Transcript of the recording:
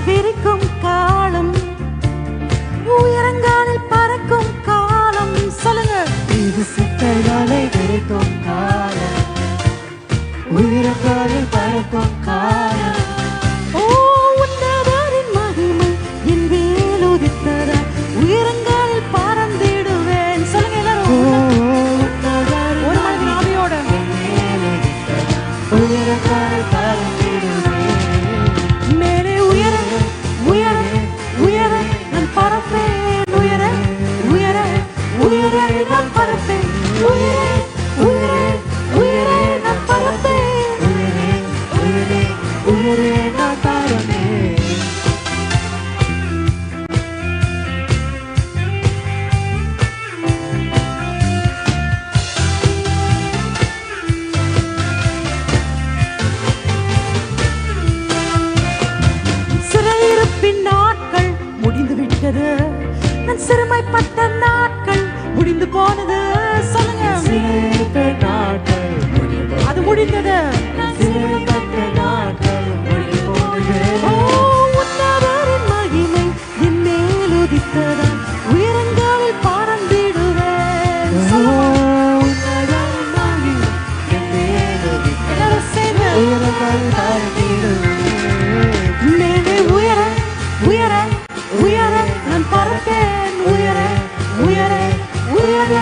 விரிக்கும் காலம், உயரங்காலில் பறக்கும் காலம். சொல்லுங்க. இது சிட்டைகளை விரிக்கும் காலம், உயரங்காலில் பறக்கும் காலம். ஓ உன்னதரின் மகிமை என் மேல் உதித்ததா, உயரங்காலில் பறந்திடுவேன். சொல்லுங்க எல்லாரும். ஒரு மனிதன் ஆவியோட உயரங்காலில் பறந்திடுவேன். மேலே உயர உயர உயர நான் பறப்பேன். உயர உயர உயர நான் பறப்பேன். உயர உயர உயர நான் பறப்பேன். உயரே உயரே நான் பறப்பேன். சிறையிருப்பின் நாட்கள் முடிந்து விட்டது, நான் சிறுமைப்பட்ட நாட்கள் முடிந்து போனது. சொல்லுங்க. சிறையிருப்பின் நாட்கள் முடிந்து, அது முடிந்தது. சிறைப்பட்ட நாட்கள் முடிந்து போனது. ஓ உன்னதரின் மகிமை என் மேல் உதித்ததா, உயரங்காலில் பறந்திடுவேன். உன்னதரின் மகிமை என் மேல் உதித்ததா, எல்லாரும் சேர்ந்து. உயரங்காலில் பறந்திடுவேன். மேலே உயர உயர உயர நான் பறப்பேன். உயர உயர உயர